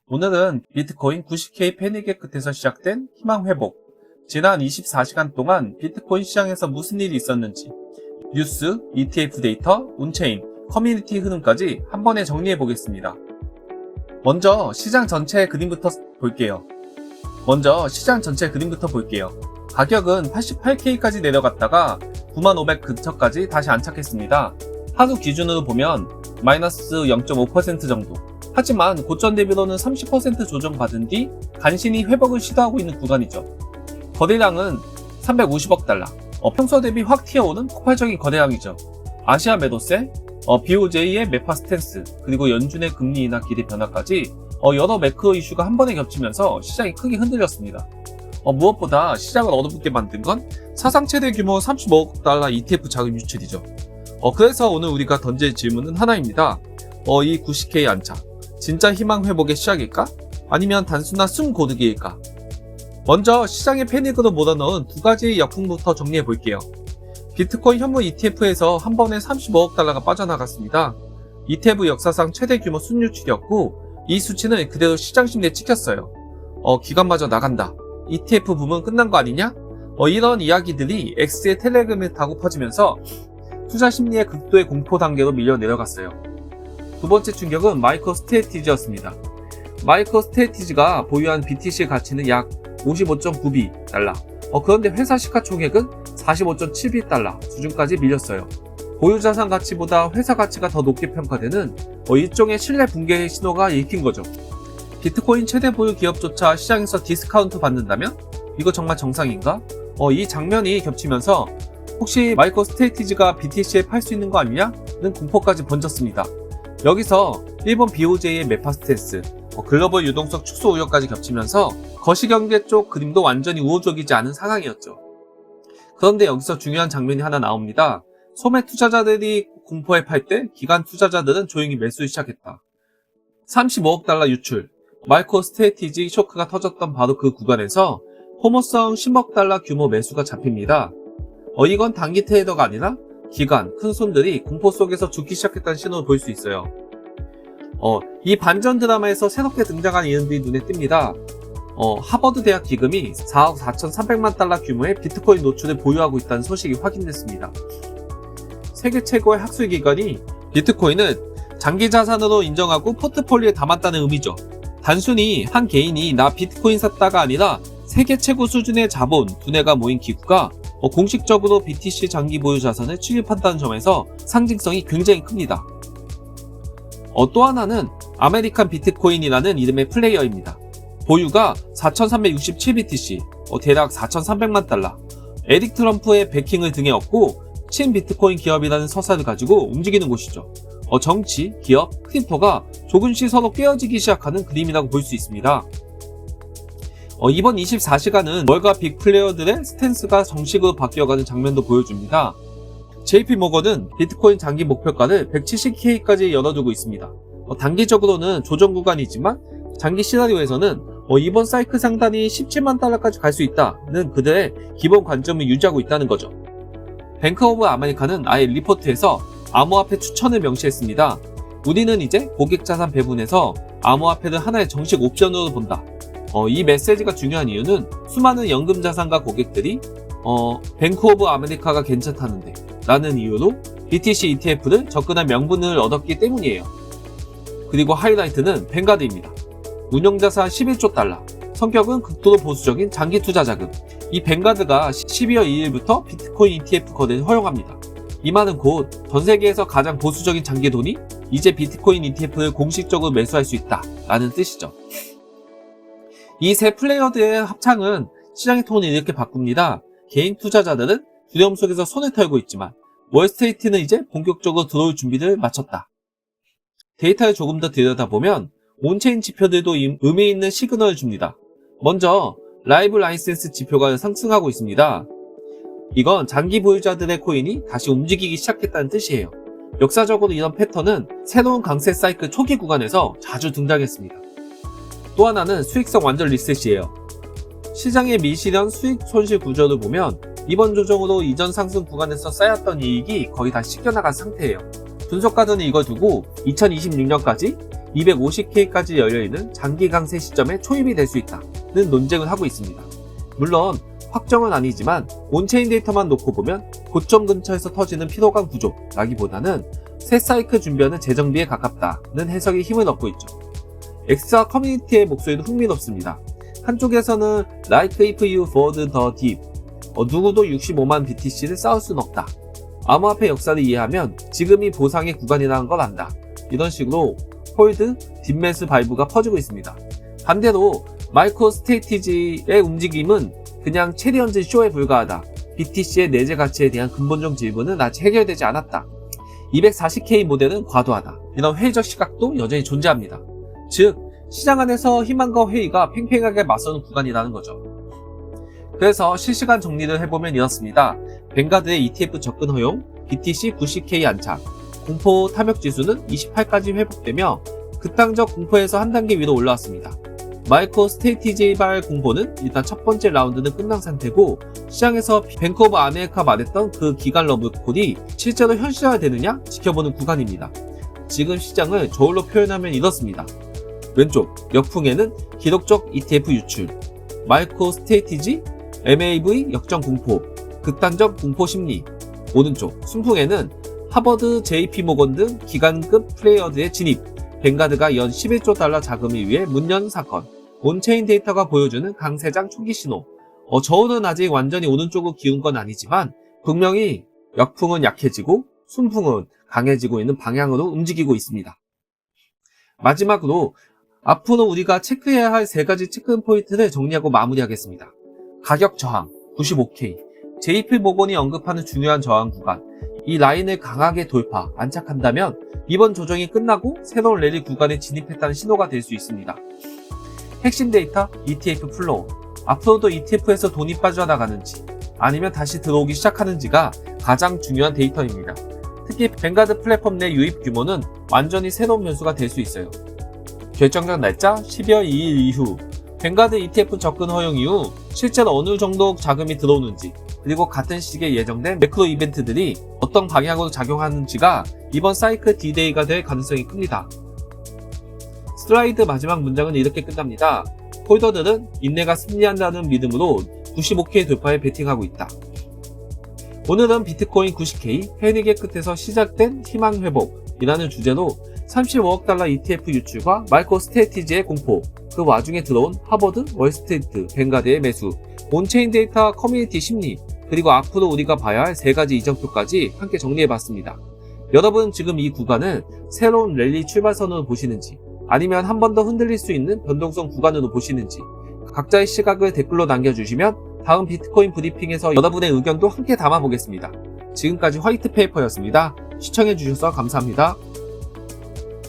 오늘은 비트코인 90K 패닉의 끝에서 시작된 희망 회복, 지난 24시간 동안 비트코인 시장에서 무슨 일이 있었는지, 뉴스, ETF 데이터, 온체인, 커뮤니티 흐름까지 한 번에 정리해 보겠습니다. 먼저 시장 전체 그림부터 볼게요. 가격은 88K까지 내려갔다가 9,500 근처까지 다시 안착했습니다. 하루 기준으로 보면 마이너스 0.5% 정도. 하지만 고점 대비로는 30% 조정받은 뒤 간신히 회복을 시도하고 있는 구간이죠. 거래량은 350억 달러. 평소 대비 확 튀어오른 폭발적인 거래량이죠. 아시아 매도세, BOJ의 매파 스탠스, 그리고 연준의 금리 인하 기대 변화까지 여러 매크로 이슈가 한 번에 겹치면서 시장이 크게 흔들렸습니다. 무엇보다 시장을 얼어붙게 만든 건 사상 최대 규모 35억 달러 ETF 자금 유출이죠. 그래서 오늘 우리가 던질 질문은 하나입니다. 이 90K 안착, 진짜 희망 회복의 시작일까? 아니면 단순한 숨 고르기일까? 먼저 시장의 패닉으로 몰아넣은 두 가지 역풍부터 정리해 볼게요. 비트코인 현물 ETF에서 한 번에 35억 달러가 빠져나갔습니다. ETF 역사상 최대 규모 순유출이었고 이 수치는 그대로 시장 심리에 찍혔어요. 기관마저 나간다. ETF 붐은 끝난 거 아니냐? 이런 이야기들이 X의 텔레그램을 타고 퍼지면서 투자 심리의 극도의 공포 단계로 밀려 내려갔어요. 두 번째 충격은 마이크로스트래티지였습니다. 마이크로스트래티지가 보유한 BTC의 가치는 약 55.9비 달러. 그런데 회사 시가총액은 45.7비 달러 수준까지 밀렸어요. 보유자산 가치보다 회사 가치가 더 높게 평가되는 일종의 신뢰 붕괴의 신호가 읽힌 거죠. 비트코인 최대 보유 기업조차 시장에서 디스카운트 받는다면 이거 정말 정상인가? 이 장면이 겹치면서 혹시 마이크로스트래티지가 BTC에 팔 수 있는 거 아니냐는 공포까지 번졌습니다. 여기서 일본 BOJ의 매파 스탠스, 글로벌 유동성 축소 우려까지 겹치면서 거시경제 쪽 그림도 완전히 우호적이지 않은 상황이었죠. 그런데 여기서 중요한 장면이 하나 나옵니다. 소매 투자자들이 공포에 팔 때 기관 투자자들은 조용히 매수를 시작했다. 35억 달러 유출, 마이크로스트래티지 쇼크가 터졌던 바로 그 구간에서 포모성 10억 달러 규모 매수가 잡힙니다. 이건 단기 트레이더가 아니라 기관, 큰 손들이 공포 속에서 죽기 시작했다는 신호를 볼 수 있어요. 이 반전 드라마에서 새롭게 등장한 이름들이 눈에 띕니다. 하버드 대학 기금이 4억 4,300만 달러 규모의 비트코인 노출을 보유하고 있다는 소식이 확인됐습니다. 세계 최고의 학술기관이 비트코인을 장기 자산으로 인정하고 포트폴리오에 담았다는 의미죠. 단순히 한 개인이 나 비트코인 샀다가 아니라 세계 최고 수준의 자본, 두뇌가 모인 기구가 공식적으로 BTC 장기 보유 자산을 취급한다는 점에서 상징성이 굉장히 큽니다. 또 하나는 아메리칸 비트코인이라는 이름의 플레이어입니다. 보유가 4,367BTC, 대략 4,300만 달러. 에릭 트럼프의 배킹을 등에 업고 친 비트코인 기업이라는 서사를 가지고 움직이는 곳이죠. 정치, 기업, 크립토가 조금씩 서로 깨어지기 시작하는 그림이라고 볼 수 있습니다. 이번 24시간은 월가 빅플레이어들의 스탠스가 정식으로 바뀌어가는 장면도 보여줍니다. JP모건은 비트코인 장기 목표가를 170K까지 열어두고 있습니다. 단기적으로는 조정 구간이지만 장기 시나리오에서는 이번 사이클 상단이 17만 달러까지 갈 수 있다는 그들의 기본 관점을 유지하고 있다는 거죠. 뱅크 오브 아메리카는 아예 리포트에서 암호화폐 추천을 명시했습니다. 우리는 이제 고객 자산 배분에서 암호화폐를 하나의 정식 옵션으로 본다. 이 메시지가 중요한 이유는 수많은 연금 자산가 고객들이 뱅크 오브 아메리카가 괜찮다는데 라는 이유로 BTC ETF를 접근할 명분을 얻었기 때문이에요. 그리고 하이라이트는 뱅가드입니다. 운용자산 11조 달러, 성격은 극도로 보수적인 장기 투자 자금. 이 뱅가드가 12월 2일부터 비트코인 ETF 거래를 허용합니다. 이 말은 곧 전 세계에서 가장 보수적인 장기 돈이 이제 비트코인 ETF를 공식적으로 매수할 수 있다 라는 뜻이죠. 이 세 플레이어들의 합창은 시장의 톤을 이렇게 바꿉니다. 개인 투자자들은 두려움 속에서 손을 털고 있지만 월스트리트는 이제 본격적으로 들어올 준비를 마쳤다. 데이터를 조금 더 들여다보면 온체인 지표들도 의미 있는 시그널을 줍니다. 먼저 라이브 라이센스 지표가 상승하고 있습니다. 이건 장기 보유자들의 코인이 다시 움직이기 시작했다는 뜻이에요. 역사적으로 이런 패턴은 새로운 강세 사이클 초기 구간에서 자주 등장했습니다. 또 하나는 수익성 완전 리셋이에요. 시장의 미실현 수익 손실 구조를 보면 이번 조정으로 이전 상승 구간에서 쌓였던 이익이 거의 다 씻겨나간 상태예요. 분석가들은 이걸 두고 2026년까지 250K까지 열려있는 장기 강세 시점에 초입이 될 수 있다는 논쟁을 하고 있습니다. 물론 확정은 아니지만 온체인 데이터만 놓고 보면 고점 근처에서 터지는 피로감 구조라기보다는 새 사이클 준비하는 재정비에 가깝다는 해석에 힘을 얻고 있죠. 엑스와 커뮤니티의 목소리도 흥미롭습니다. 한쪽에서는 Like if you fold the deep, 누구도 65만 BTC를 쌓을 순 없다. 암호화폐 역사를 이해하면 지금이 보상의 구간이라는 걸 안다. 이런 식으로 홀드, 딥매스 바이브가 퍼지고 있습니다. 반대로 마이크로 스트레티지의 움직임은 그냥 체리 얹은 쇼에 불과하다. BTC의 내재 가치에 대한 근본적 질문은 아직 해결되지 않았다. 240K 모델은 과도하다. 이런 회의적 시각도 여전히 존재합니다. 즉, 시장 안에서 희망과 회의가 팽팽하게 맞서는 구간이라는 거죠. 그래서 실시간 정리를 해보면 이렇습니다. 뱅가드의 ETF 접근 허용, BTC 90K 안착, 공포 탐욕 지수는 28까지 회복되며 극단적 공포에서 한 단계 위로 올라왔습니다. 마이크로 스트레티지발 공포는 일단 첫 번째 라운드는 끝난 상태고 시장에서 뱅크 오브 아메리카 말했던 그 기간 러브콜이 실제로 현실화되느냐 지켜보는 구간입니다. 지금 시장을 저울로 표현하면 이렇습니다. 왼쪽 역풍에는 기록적 ETF 유출, 마이크로 스트레티지, MAV 역전 공포, 극단적 공포 심리. 오른쪽 순풍에는 하버드, JP모건 등 기관급 플레이어들의 진입, 뱅가드가 연 11조 달러 자금을 위해 문 연 사건, 온체인 데이터가 보여주는 강세장 초기 신호. 저울은 아직 완전히 오른쪽으로 기운 건 아니지만 분명히 역풍은 약해지고 순풍은 강해지고 있는 방향으로 움직이고 있습니다. 마지막으로 앞으로 우리가 체크해야 할 세 가지 체크 포인트를 정리하고 마무리하겠습니다. 가격 저항 95K, JP모건이 언급하는 중요한 저항 구간, 이 라인을 강하게 돌파, 안착한다면 이번 조정이 끝나고 새로운 랠리 구간에 진입했다는 신호가 될 수 있습니다. 핵심 데이터 ETF 플로우, 앞으로도 ETF에서 돈이 빠져나가는지 아니면 다시 들어오기 시작하는지가 가장 중요한 데이터입니다. 특히 뱅가드 플랫폼 내 유입 규모는 완전히 새로운 변수가 될 수 있어요. 결정적 날짜 12월 2일 이후 뱅가드 ETF 접근 허용 이후 실제로 어느 정도 자금이 들어오는지, 그리고 같은 시기에 예정된 매크로 이벤트들이 어떤 방향으로 작용하는지가 이번 사이클 D-Day가 될 가능성이 큽니다. 슬라이드 마지막 문장은 이렇게 끝납니다. 홀더들은 인내가 승리한다는 믿음으로 95K 돌파에 베팅하고 있다. 오늘은 비트코인 90K 패닉의 끝에서 시작된 희망 회복이라는 주제로 35억 달러 ETF 유출과 마이크로 스트레티지의 공포, 그 와중에 들어온 하버드, 월스트리트, 뱅가드의 매수, 온체인 데이터 커뮤니티 심리, 그리고 앞으로 우리가 봐야 할 세 가지 이정표까지 함께 정리해봤습니다. 여러분 지금 이 구간을 새로운 랠리 출발선으로 보시는지 아니면 한 번 더 흔들릴 수 있는 변동성 구간으로 보시는지 각자의 시각을 댓글로 남겨주시면 다음 비트코인 브리핑에서 여러분의 의견도 함께 담아보겠습니다. 지금까지 화이트페이퍼였습니다. 시청해주셔서 감사합니다.